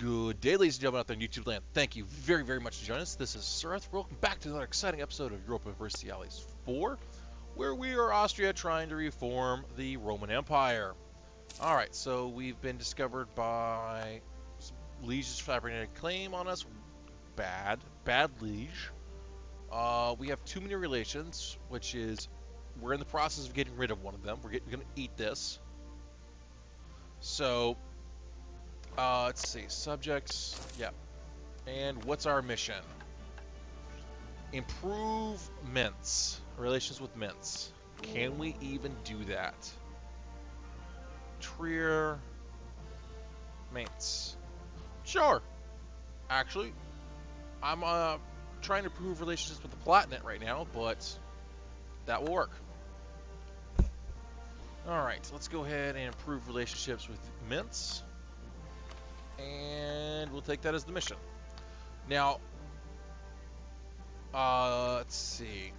Good day, ladies and gentlemen out there in YouTube land. Thank you very, very much for joining us. This is TheCiroth. Welcome back to another exciting episode of Europa Universalis 4, where we are Austria trying to reform the Roman Empire. Alright, so we've been discovered by liege's fabricated claim on us. Bad liege. We have too many relations, which is, we're in the process of getting rid of one of them. We're going to eat this. So, let's see, subjects, yeah. And what's our mission? Improve mints, relations with mints. Can we even do that? Trier, mints. Sure. Actually, I'm trying to improve relationships with the Palatinate right now, but that will work. Alright, let's go ahead and improve relationships with mints. And we'll take that as the mission. Now, let's see.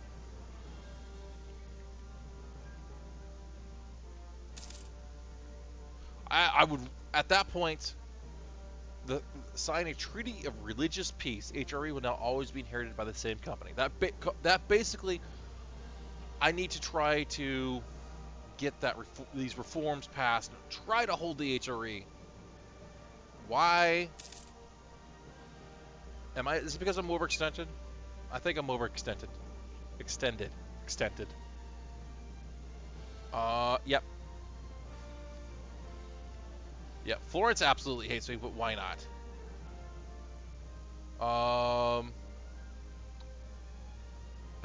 I would, at that point, sign a treaty of religious peace. HRE will now always be inherited by the same company. That basically, I need to try to get these reforms passed. Try to hold the HRE. Why? Is it because I'm overextended? I think I'm overextended. Extended. Yep. Yeah, Florence absolutely hates me, but why not? I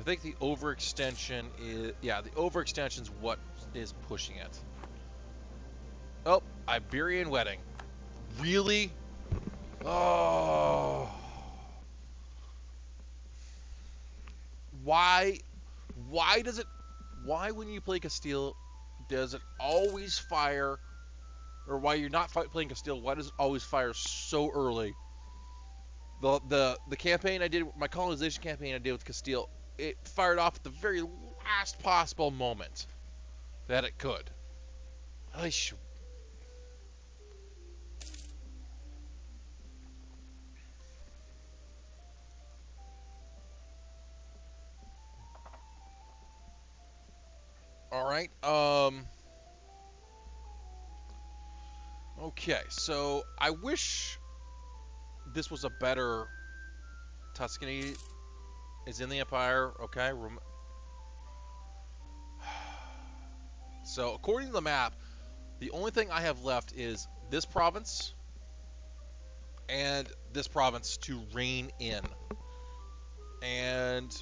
think the overextension is... Yeah, the overextension's what is pushing it. Oh, Iberian wedding. Really? Oh. Why does it... Why when you play Castile, does it always fire... Or why you're not playing Castile, why does it always fire so early? The campaign I did, my colonization campaign I did with Castile, it fired off at the very last possible moment that it could. Alright, okay, so I wish this was a better... Tuscany is in the Empire, okay? So, according to the map, the only thing I have left is this province and this province to reign in. And...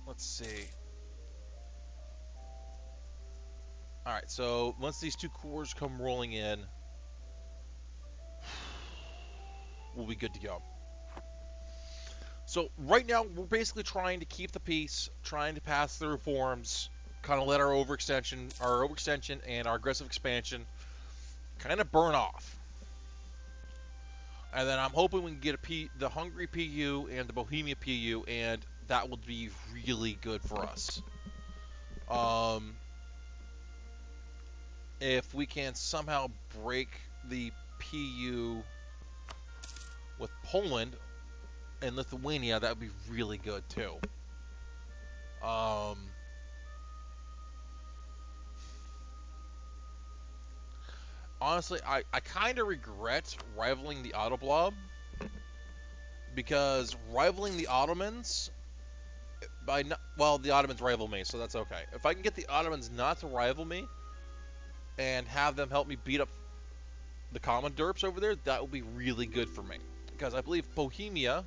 let's see... Alright, so once these two cores come rolling in, we'll be good to go. So right now, we're basically trying to keep the peace, trying to pass the reforms, kind of let our overextension and our aggressive expansion kind of burn off. And then I'm hoping we can get the Hungary PU and the Bohemia PU, and that would be really good for us. If we can somehow break the PU with Poland and Lithuania, that would be really good too. Honestly, I kind of regret rivaling the Autoblob, because rivaling the Ottomans well, the Ottomans rival me, so that's okay. If I can get the Ottomans not to rival me and have them help me beat up the common derps over there, that would be really good for me. Because I believe Bohemia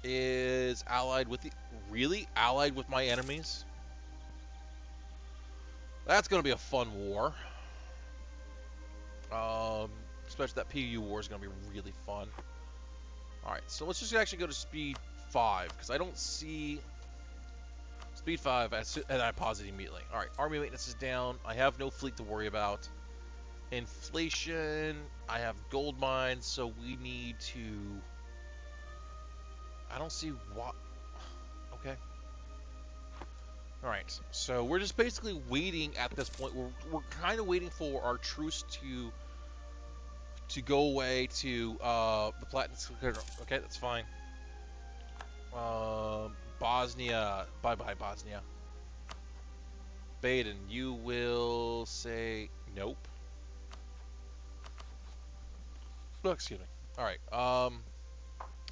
is allied with allied with my enemies. That's going to be a fun war. Especially that PU war is going to be really fun. Alright, so let's just actually go to speed 5, because I don't see... Speed 5, and I pause it immediately. Alright, army maintenance is down. I have no fleet to worry about. Inflation, I have gold mines, so we need to... I don't see what... Okay. Alright, so we're just basically waiting at this point. We're kind of waiting for our truce to to go away to the Platinum. Okay, that's fine. Bosnia. Bye-bye, Bosnia. Baden, you will say nope. Oh, excuse me. All right.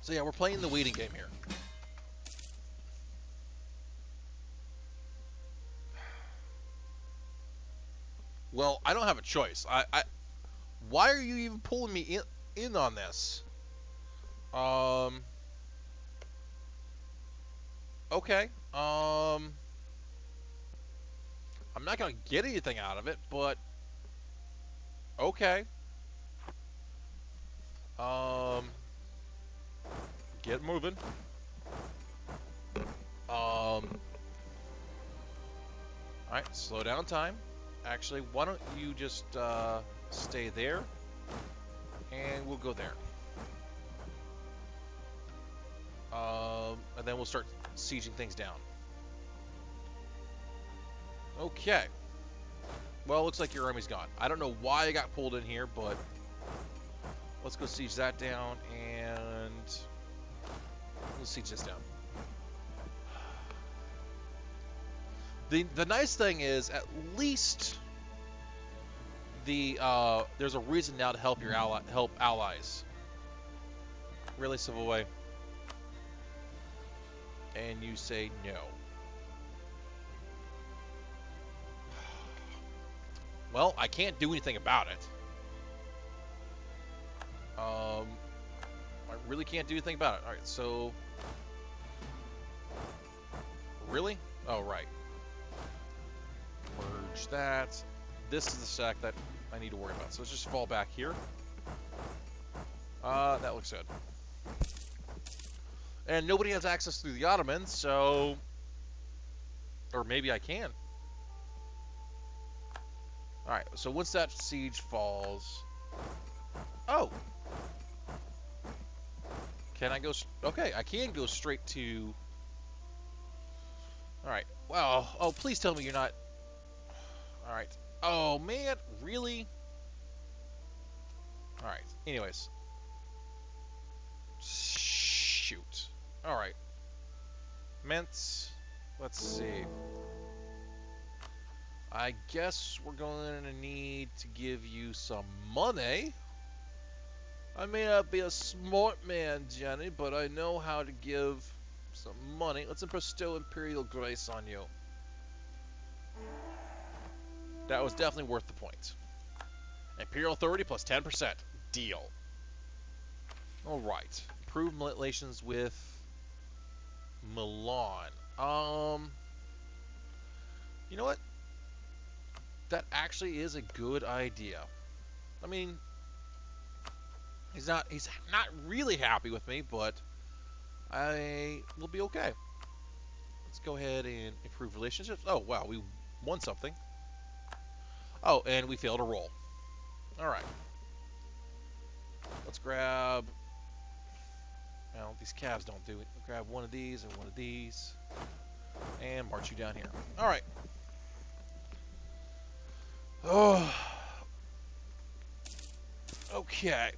So yeah, we're playing the waiting game here. Well, I don't have a choice. Why are you even pulling me in on this? Okay. I'm not gonna get anything out of it, but okay. Get moving. All right, slow down time. Actually, why don't you just stay there, and we'll go there. And then we'll start sieging things down. Okay. Well, looks like your army's gone. I don't know why I got pulled in here, but let's go siege that down, and we'll siege this down. The nice thing is, at least there's a reason now to help your allies. Really, Savoy? And you say no. Well, I can't do anything about it. I really can't do anything about it. All right, so really? Oh, right. Merge that. This is the stack that I need to worry about. So let's just fall back here. That looks good. And nobody has access through the Ottomans, so... Or maybe I can. Alright, so once that siege falls... Oh! Can I go... Okay, I can go straight to... Alright, well... Oh, please tell me you're not... Alright. Oh, man, really? Alright, anyways. Shoot. Alright. Mentz. Let's see. I guess we're going to need to give you some money. I may not be a smart man, Jenny, but I know how to give some money. Let's bestow Imperial Grace on you. That was definitely worth the point. Imperial authority plus 10%. Deal. Alright. Improved relations with Milan. You know what? That actually is a good idea. I mean, he's not really happy with me, but I will be okay. Let's go ahead and improve relationships. Oh, wow, we won something. Oh, and we failed a roll. Alright. Let's grab... Well, these calves don't do it. We'll grab one of these and one of these. And march you down here. Alright. Oh. Okay.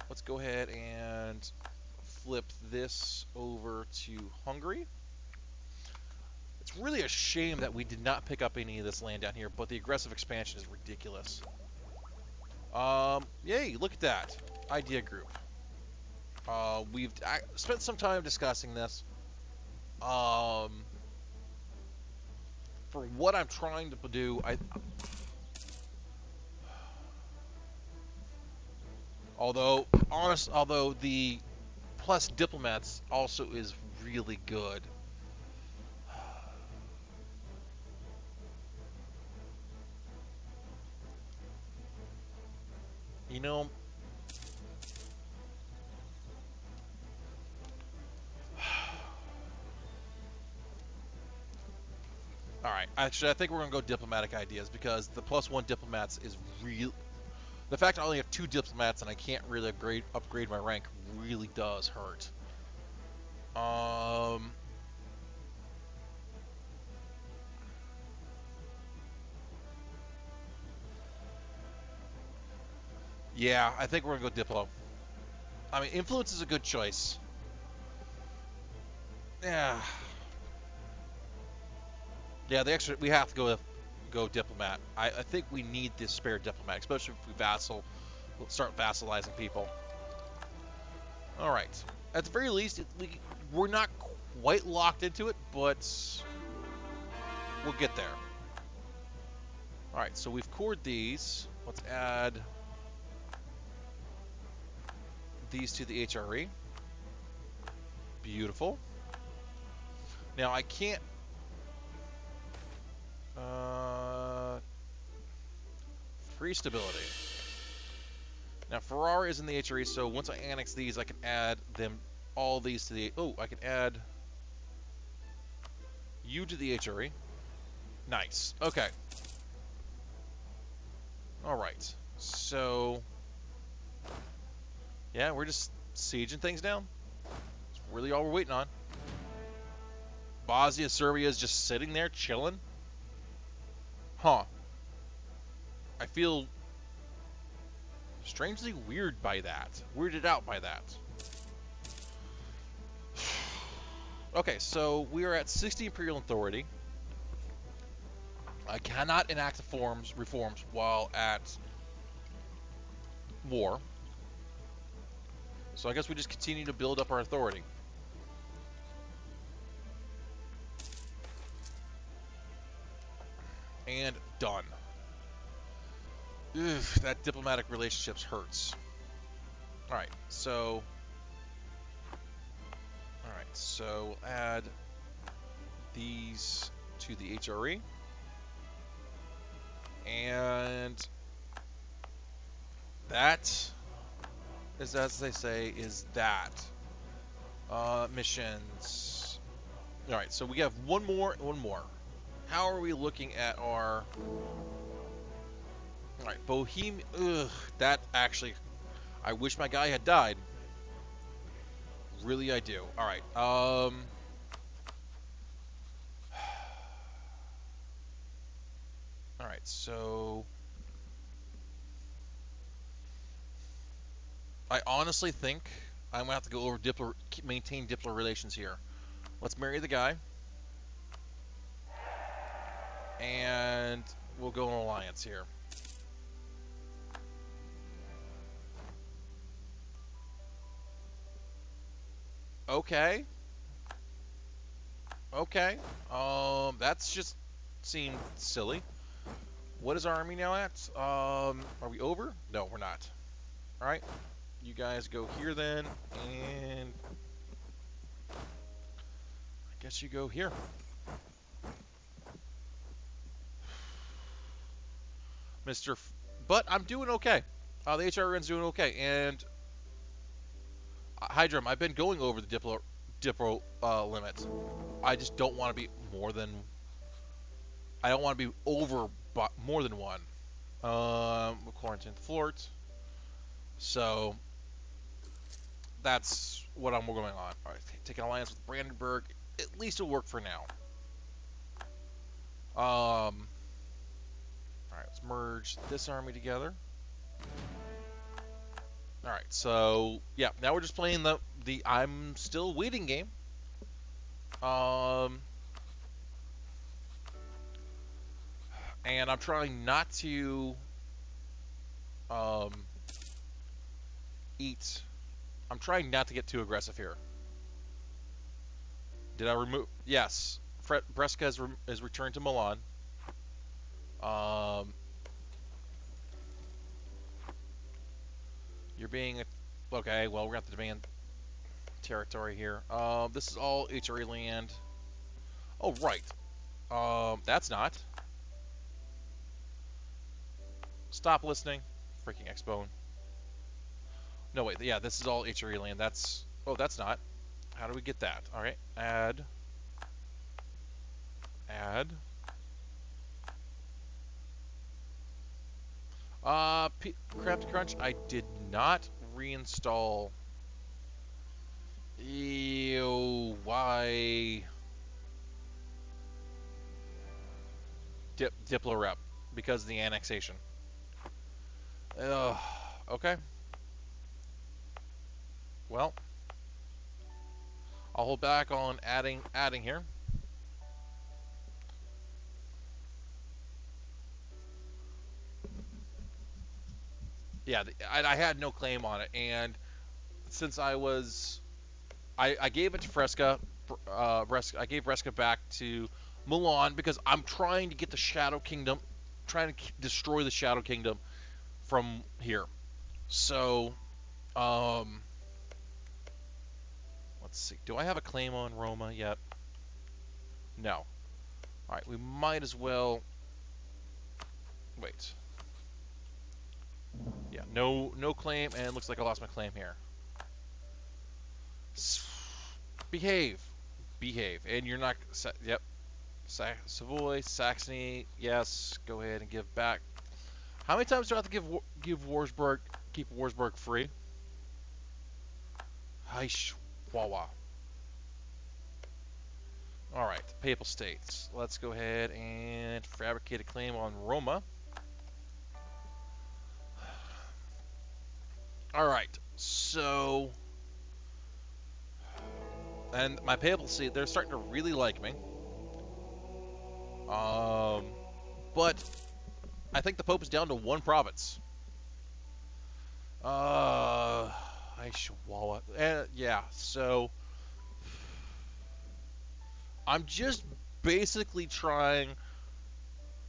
Let's go ahead and flip this over to Hungary. It's really a shame that we did not pick up any of this land down here, but the aggressive expansion is ridiculous. Yay, look at that. Idea group. We've spent some time discussing this. For what I'm trying to do, although the plus diplomats also is really good. You know, alright, actually I think we're going to go diplomatic ideas because the +1 diplomats is real. The fact I only have 2 diplomats and I can't really upgrade my rank really does hurt. Yeah, I think we're gonna go Diplo. I mean, influence is a good choice. Yeah. Yeah, we have to go diplomat. I think we need this spare diplomat, especially if we'll start vassalizing people. All right. At the very least, we're not quite locked into it, but we'll get there. All right, so we've cored these. Let's add these to the HRE. Beautiful. Now I can't. Free stability. Now Ferrara is in the HRE, so once I annex these, I can add them all these to the. Oh, I can add you to the HRE. Nice. Okay. All right. So yeah, we're just sieging things down. That's really all we're waiting on. Bosnia, Serbia is just sitting there chilling. Huh. I feel strangely weirded out by that. Okay, so we are at 60 Imperial Authority. I cannot enact reforms while at war. So I guess we just continue to build up our authority. And done. Ugh, that diplomatic relationships hurts. Alright, so we'll add these to the HRE. And that is, as they say, is that. Missions. Alright, so we have one more. How are we looking at our... Alright, Bohemia... Ugh, that actually... I wish my guy had died. Really, I do. Alright, Alright, so... I honestly think I'm going to have to go over maintain Diplo relations here. Let's marry the guy. And we'll go in alliance here. Okay. That's just seemed silly. What is our army now at? Are we over? No, we're not. Alright. You guys go here then, and I guess you go here. But I'm doing okay. The HRN's doing okay, and Hydrum, I've been going over the Diplo limit. I just don't want to be more than. I don't want to be over more than one. Quarantine Fort. So that's what I'm going on. All right, take an alliance with Brandenburg. At least it'll work for now. All right, let's merge this army together. All right, so yeah, now we're just playing the I'm still waiting game. And I'm trying not to eat. I'm trying not to get too aggressive here. Did I remove? Yes. Brescia is returned to Milan. You're being okay. Well, we're gonna have to demand territory here. This is all HRE land. Oh right. That's not. Stop listening. Freaking Xbone. No wait. Yeah, this is all HRE land. That's. Oh, that's not. How do we get that? All right. Add. Craft Crunch, I did not reinstall. Ew, why? Diplo rep, because of the annexation. Ugh. Okay. Well, I'll hold back on adding here. Yeah, I had no claim on it, and since I gave it to Fresca, I gave Fresca back to Milan because I'm trying to get the Shadow Kingdom, trying to destroy the Shadow Kingdom from here. So, um, let's see. Do I have a claim on Roma yet? No. All right, we might as well wait. Yeah, no claim, and it looks like I lost my claim here. Behave, behave, and you're not. Yep, Savoy, Saxony. Yes, go ahead and give back. How many times do I have to give Warsburg, keep Warsburg free? Heish, Wawa. All right, Papal States. Let's go ahead and fabricate a claim on Roma. All right, so, and my Papal State, they're starting to really like me. But I think the Pope is down to one province. Chihuahua. Yeah, so I'm just basically trying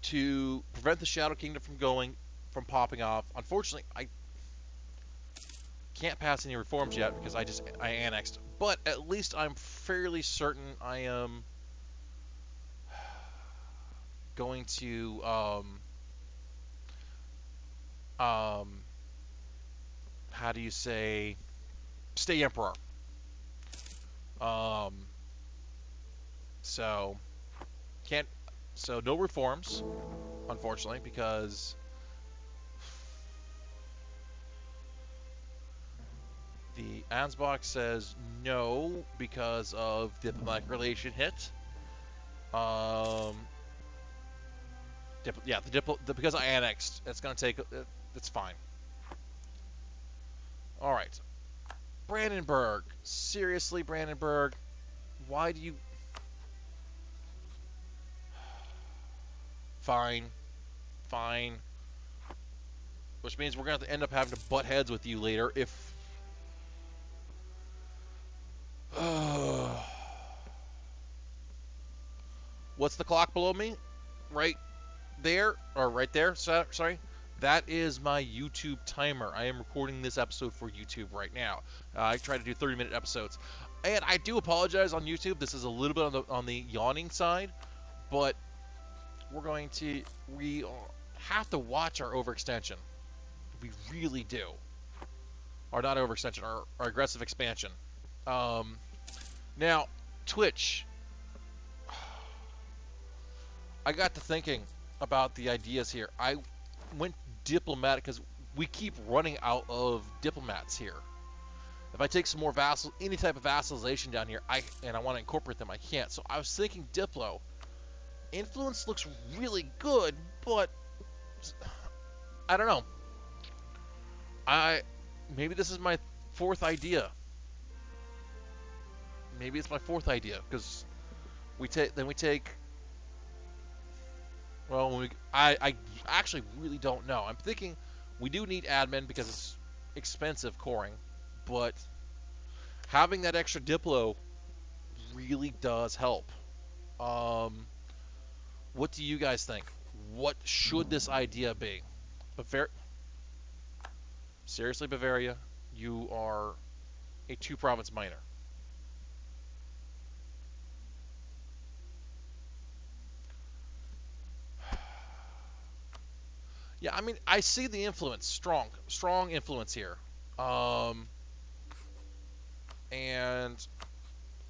to prevent the Shadow Kingdom from popping off. Unfortunately, I can't pass any reforms yet because I annexed. But at least I'm fairly certain I am going to how do you say, stay emperor. So no reforms, unfortunately, because the Ansbach says no because of diplomatic relation hit. Because I annexed, it's gonna take. It's fine. All right, Brandenburg. Seriously, Brandenburg, why do you? Fine. Which means we're gonna have to end up having to butt heads with you later if. What's the clock below me? Right there, or right there, sorry. That is my YouTube timer. I am recording this episode for YouTube right now. I try to do 30-minute episodes. And I do apologize on YouTube. This is a little bit on the yawning side, but we have to watch our overextension. We really do. Or not overextension, our aggressive expansion. Now, Twitch. I got to thinking about the ideas here. I went diplomatic because we keep running out of diplomats here. If I take some more any type of vassalization down here, I want to incorporate them, I can't. So I was thinking Diplo. Influence looks really good, but I don't know. Maybe this is my fourth idea. Maybe it's my fourth idea because we take. Well, I actually really don't know. I'm thinking we do need admin because it's expensive coring, but having that extra Diplo really does help. What do you guys think? What should this idea be? Seriously, Bavaria, you are a 2-province minor. Yeah, I mean, I see the influence, strong influence here. And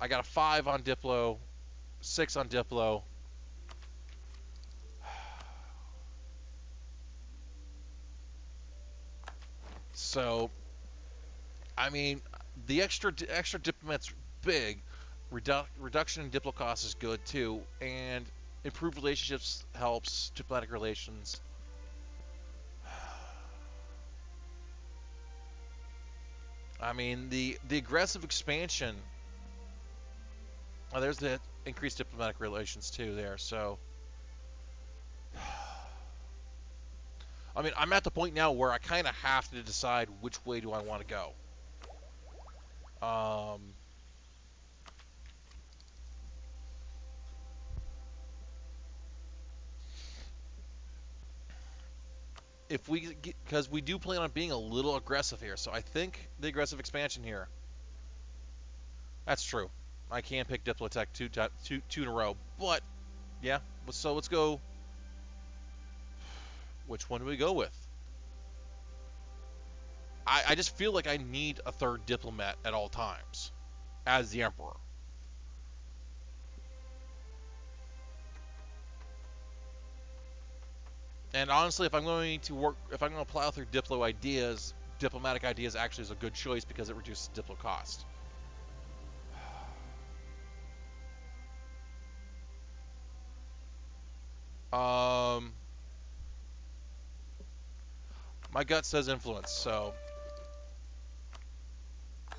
I got a 5 on Diplo, 6 on Diplo. So, I mean, the extra diplomat's big. Reduction in Diplo cost is good too, and improved relationships helps diplomatic relations. I mean, the aggressive expansion. Oh, there's the increased diplomatic relations too there. So, I mean, I'm at the point now where I kind of have to decide which way do I want to go. If we, because we do plan on being a little aggressive here, so I think the aggressive expansion here. That's true. I can pick Diplotech two in a row, but yeah. So let's go. Which one do we go with? I just feel like I need a third diplomat at all times as the Emperor. And honestly, if I'm going to plow through diplomatic ideas actually is a good choice because it reduces diplo cost. My gut says influence, so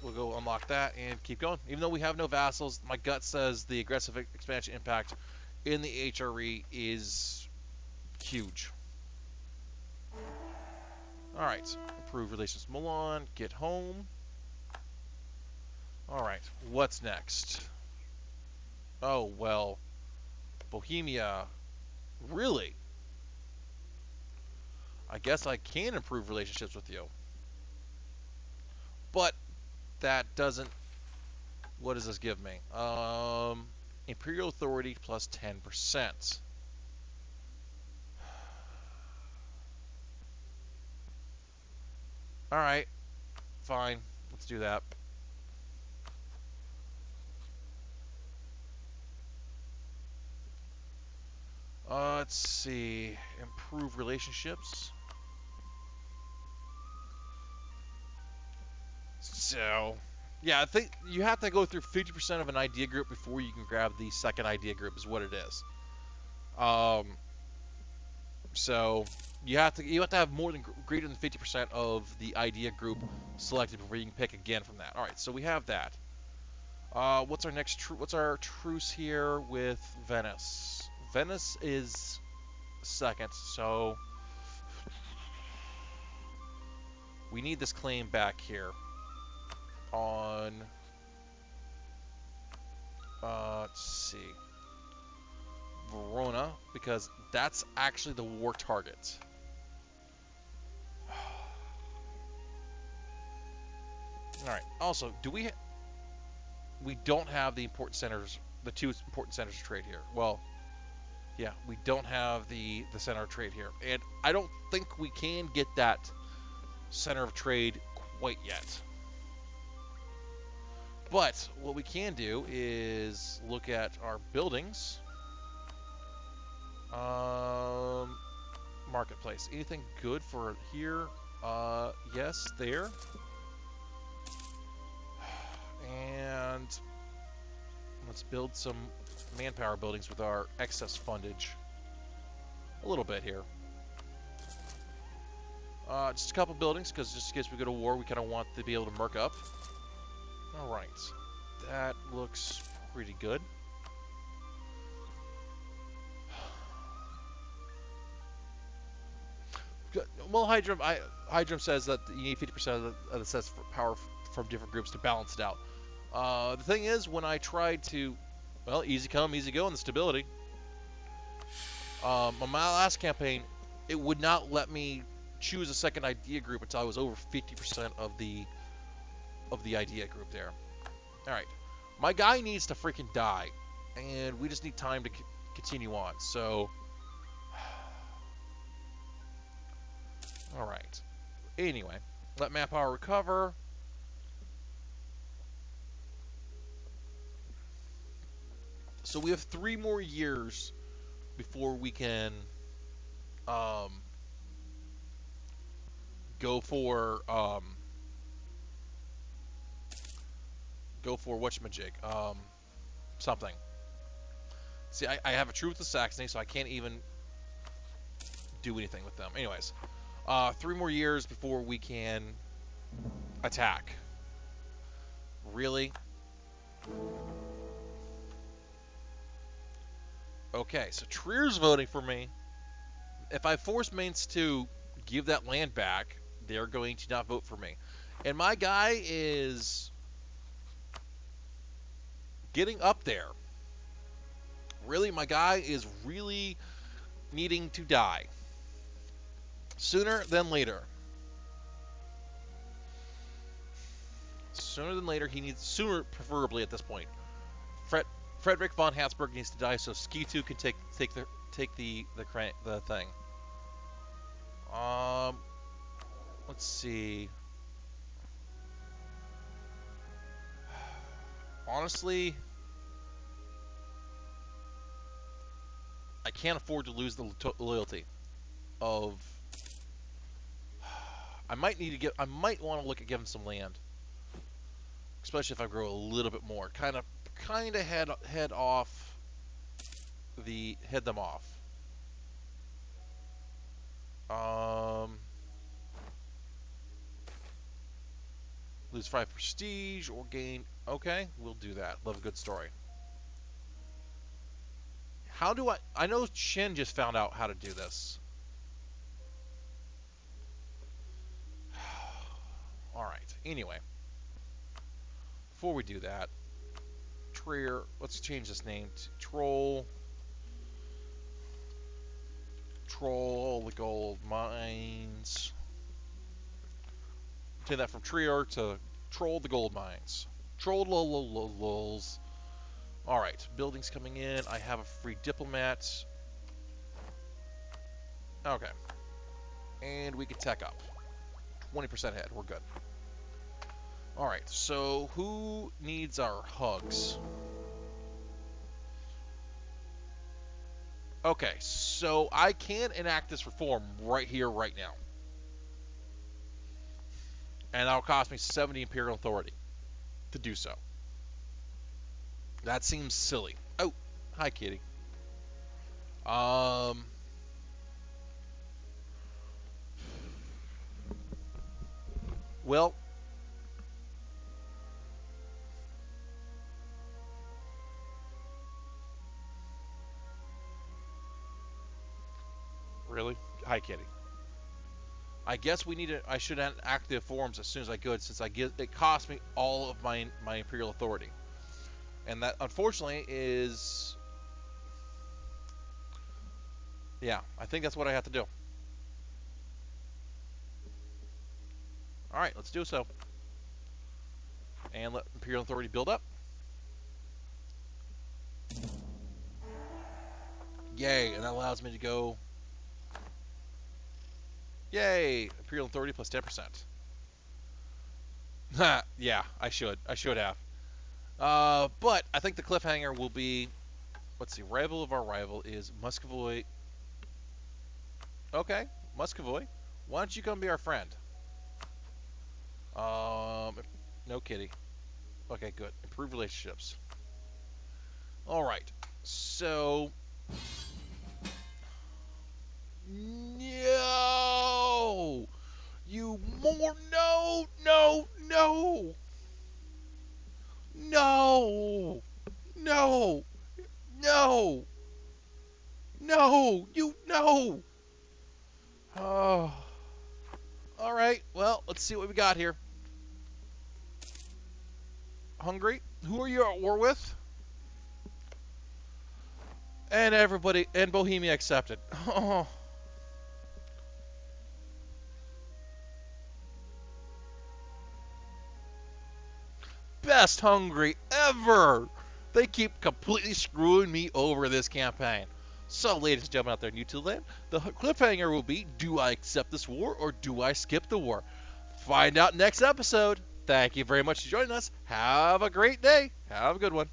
we'll go unlock that and keep going. Even though we have no vassals, my gut says the aggressive expansion impact in the HRE is huge. Alright, improve relations with Milan, get home. Alright, what's next? Oh, well, Bohemia. Really? I guess I can improve relationships with you. But that doesn't... What does this give me? Imperial authority plus 10%. Alright. Fine. Let's do that. Let's see. Improve relationships. So, yeah, I think you have to go through 50% of an idea group before you can grab the second idea group, is what it is. So you have to have more than greater than 50% of the idea group selected before you can pick again from that. All right, so we have that. What's our next? What's our truce here with Venice? Venice is second, so we need this claim back here on. Let's see. Verona, because that's actually the war target. Alright, also, we don't have the important centers, the two important centers of trade here. Well, yeah, we don't have the center of trade here. And I don't think we can get that center of trade quite yet. But what we can do is look at our buildings. Marketplace. Anything good for here? Yes, there. And let's build some manpower buildings with our excess fundage. A little bit here. Just a couple buildings, because just in case we go to war, we kind of want to be able to merc up. Alright. That looks pretty good. Well, Hydrum says that you need 50% of the sets for power from different groups to balance it out. The thing is, when I tried to, well, easy come, easy go on the stability. On my last campaign, it would not let me choose a second idea group until I was over 50% of the idea group there. All right, my guy needs to freaking die, and we just need time to continue on. So. Alright. Anyway, let manpower recover. So we have 3 more years before we can go for whatchamajig, something. See, I have a truce with Saxony, so I can't even do anything with them. Anyways. 3 more years before we can attack. Really? Okay, so Trier's voting for me. If I force Mainz to give that land back, they're going to not vote for me. And my guy is getting up there. Really, my guy is really needing to die. Sooner than later. Sooner than later, he needs, sooner preferably at this point. Frederick von Habsburg needs to die so Ski2 can take the thing. Let's see. Honestly, I can't afford to lose the loyalty of. I might want to look at giving some land, especially if I grow a little bit more. Kind of head them off. Lose 5 prestige or gain. Okay, we'll do that. Love a good story. How do I know Shin just found out how to do this. Alright, anyway. Before we do that, Trier, let's change this name to Troll the Gold Mines. Take that from Trier to Troll the Gold Mines. Troll lols. Alright, buildings coming in. I have a free diplomat. Okay. And we can tech up. 20% ahead. We're good. Alright, so who needs our hugs? Okay, so I can enact this reform right here, right now. And that'll cost me 70 Imperial Authority to do so. That seems silly. Oh, hi, kitty. Well, really? Hi, kitty. I guess I should enact the forms as soon as I could, since it cost me all of my Imperial Authority. And that, unfortunately, is... Yeah, I think that's what I have to do. Alright, let's do so. And let Imperial Authority build up. Yay, and that allows me to go... Yay! Imperial Authority plus 10%. Yeah, I should have. But I think the cliffhanger will be... Let's see, rival of our rival is Muscovy. Okay, Muscovy. Why don't you come be our friend? No kitty. Okay, good. Improve relationships. Alright, so... No! You more... No! No! No! No! No! No! No! You... No! Oh. Alright, well, let's see what we got here. Hungary? Who are you at war with? And everybody... And Bohemia accepted. Oh. Best Hungary ever! They keep completely screwing me over this campaign. So, ladies and gentlemen out there in YouTube land, the cliffhanger will be, do I accept this war or do I skip the war? Find out next episode. Thank you very much for joining us. Have a great day. Have a good one.